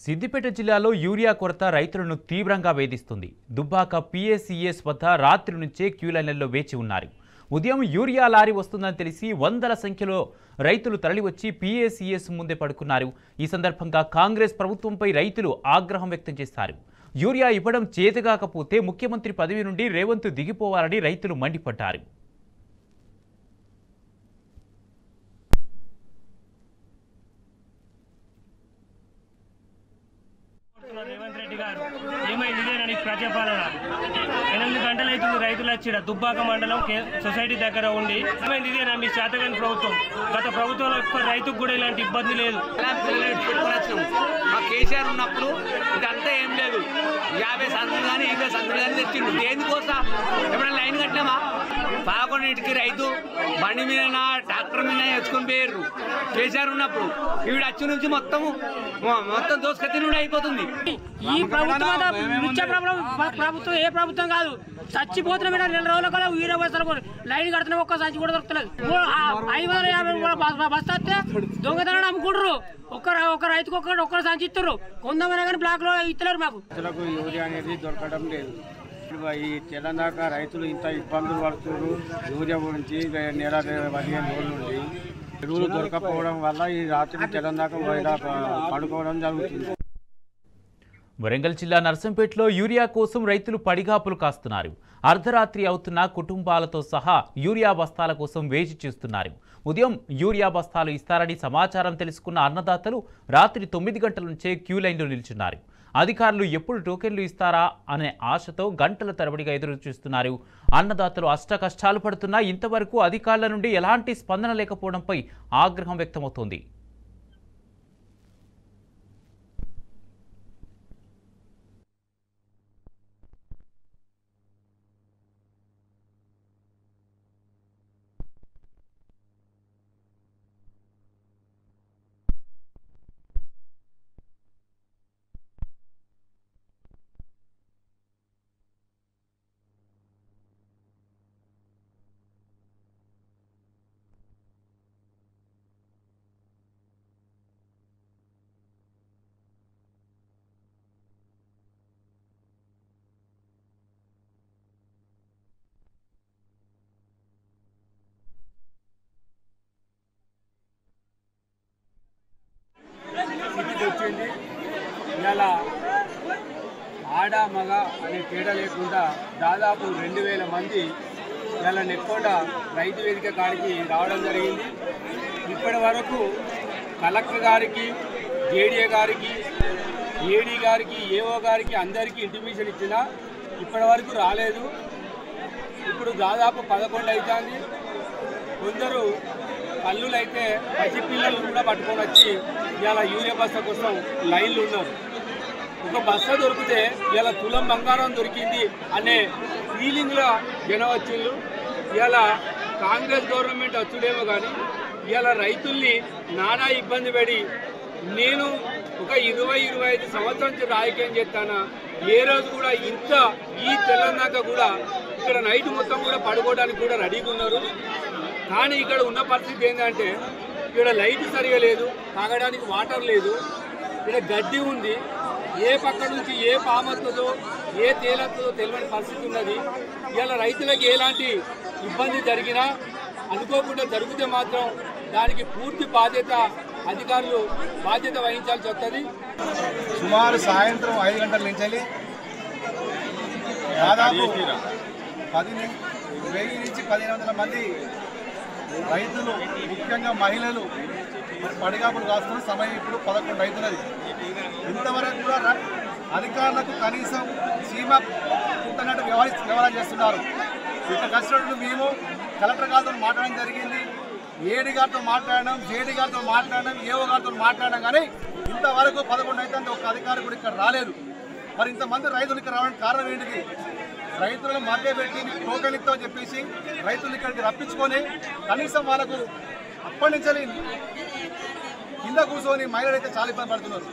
సిద్దిపేట జిల్లాలో యూరియా కొరత రైతులను తీవ్రంగా వేధిస్తుంది. దుబ్బాక PACS వద్ద రాత్రి నుంచే క్యూ లైన్లలో వేచి ఉన్నారు. ఉదయం యూరియా లారీ వస్తుందని తెలిసి వందల సంఖ్యలో రైతులు తరలివచ్చి PACS ముందే పడుకున్నారు. ఈ సందర్భంగా కాంగ్రెస్ ప్రభుత్వంపై రైతులు ఆగ్రహం వ్యక్తం చేశారు. యూరియా ఇవ్వడం చేతగాకపోతే ముఖ్యమంత్రి పదవి నుండి రేవంత్ దిగిపోవాలని రైతులు మండిపడ్డారు. రేవంత్ రెడ్డి గారు ఏమైంది ఇదేనని ప్రజాపాలన 8 గంటలు అవుతుంది. రైతులు వచ్చిన దుబ్బాక మండలం సొసైటీ దగ్గర ఉండి ఏమైంది ఇదేనా మీ శాతగాని ప్రభుత్వం? గత ప్రభుత్వంలో రైతుకు కూడా ఇలాంటి ఇబ్బంది లేదు. మా కేసీఆర్ ఉన్నప్పుడు ఇదంతా ఏం లేదు. 50 సందులు కానీ 20 సందులు కానీ తెచ్చిండు. దేనికోసం ఎప్పుడైనా లైన్ కట్టినామా? 11ంటికి రైతు బండి మీద ట్రాక్టర్ మీద వేసుకొని పోయారు కేసీఆర్ ఉన్నప్పుడు. ఈవిడ వచ్చి నుంచి మొత్తం దోసుకత్తి నుండి అయిపోతుంది. ఈ ప్రభుత్వం ఏ ప్రభుత్వం కాదు, చచ్చిపోతున్న మీద 2 రోజుల కల్లా 20 పైసలు లైన్ కడుతున్నా ఒక్క సంచి కూడా దొరుకుతలేదు. 550 బస్తా వస్తే దొంగతనం అమ్ముకుంటారు. ఒక రైతుకు ఒక్కరు సంచి ఇస్తారు. కొంతమంది కానీ బ్లాక్ లో ఇస్తలేరు. మాకు యూరియా అనేది దొరకడం లేదు. ఈ తెలంగాణ రైతులు ఇంత ఇబ్బందులు పడుతున్నారు. యూరియా గురించి నెల 15 రోజుల నుండి ఎరువులు దొరకపోవడం వల్ల ఈ రాత్రి తెలంగాణ పడుకోవడం జరుగుతుంది. వరంగల్ జిల్లా నర్సంపేటలో యూరియా కోసం రైతులు పడిగాపులు కాస్తున్నారు. అర్ధరాత్రి అవుతున్న కుటుంబాలతో సహా యూరియా బస్తాల కోసం వేచి చూస్తున్నారు. ఉదయం యూరియా బస్తాలు ఇస్తారని సమాచారం తెలుసుకున్న అన్నదాతలు రాత్రి 9 గంటల నుంచే క్యూ లైన్లో నిల్చున్నారు. అధికారులు ఎప్పుడు టోకెన్లు ఇస్తారా అనే ఆశతో గంటల తరబడిగా ఎదురు చూస్తున్నారు. అన్నదాతలు అష్టకష్టాలు పడుతున్నా ఇంతవరకు అధికారుల నుండి ఎలాంటి స్పందన లేకపోవడంపై ఆగ్రహం వ్యక్తమవుతోంది. వచ్చింది ఇలా ఆడ మగ అనే తేడా లేకుండా దాదాపు 2000 మంది ఇలా నెక్కొండ రైతు వేదిక కాడికి రావడం జరిగింది. ఇప్పటి వరకు కలెక్టర్ గారికి, జేడీఏ గారికి, ఏడీ గారికి, ఏఓ గారికి అందరికీ ఇంటిమేషన్ ఇచ్చినా ఇప్పటి వరకు రాలేదు. ఇప్పుడు దాదాపు 11 అవుతుంది. కొందరు కల్లులు అయితే పసిపిల్లలు కూడా పట్టుకొని వచ్చి ఇలా యూరియా బస్తా కోసం లైన్లు ఉన్నారు. ఒక బస్తా దొరికితే ఇలా తులం బంగారం దొరికింది అనే ఫీలింగ్లో జనం వచ్చిండ్రు. ఇలా కాంగ్రెస్ గవర్నమెంట్ వచ్చుడేమో కానీ ఇలా రైతుల్ని నానా ఇబ్బంది పడి నేను ఒక 20-25 సంవత్సరం నుంచి రాజకీయం చేస్తానా ఏ రోజు కూడా ఇంత ఈ తెలంగాణ కూడా ఇక్కడ నైట్ మొత్తం కూడా పడుకోవడానికి కూడా రెడీగా ఉన్నారు. కానీ ఇక్కడ ఉన్న పరిస్థితి ఏంటంటే ఇక్కడ లైట్ సరిగా లేదు, తాగడానికి వాటర్ లేదు, ఇక్కడ గడ్డి ఉంది. ఏ పక్క నుంచి ఏ పామొస్తుందో ఏ తేలొస్తుందో తెలియని పరిస్థితి ఉన్నది. ఇలా రైతులకు ఎలాంటి ఇబ్బంది జరిగినా అనుకోకుండా జరిగితే మాత్రం దానికి పూర్తి బాధ్యత అధికారులు బాధ్యత వహించాల్సి వస్తుంది. సుమారు సాయంత్రం 5 గంటల నుంచి దాదాపు 1000 నుంచి 1500 మంది రైతులు, ముఖ్యంగా మహిళలు పడిగాపులు కాస్తున్న సమయం ఇప్పుడు 11 అవుతున్నది. ఇంతవరకు కూడా అధికారులకు కనీసం సీమ పుట్టినట్టు వ్యవహారం చేస్తున్నారు. ఇక్కడ కష్టపడి మేము కలెక్టర్ గారితో మాట్లాడడం జరిగింది, ఏడీ గారితో మాట్లాడడం, జేడీ గారితో మాట్లాడడం, ఏఓ గారితో మాట్లాడడం, కానీ ఇంతవరకు 11 అవుతుంది ఒక అధికారి కూడా ఇక్కడ రాలేదు. మరి ఇంతమంది రైతులు ఇక్కడ రావడానికి కారణం ఏంటిది? రైతులను మభ్యపెట్టి టోకెన్ ఇస్తామని చెప్పేసి రైతులు ఇక్కడికి రప్పించుకొని కనీసం వాళ్ళకు అప్పటి నుంచి కింద కూర్చొని మహిళలు అయితే చాలా ఇబ్బంది పడుతున్నారు.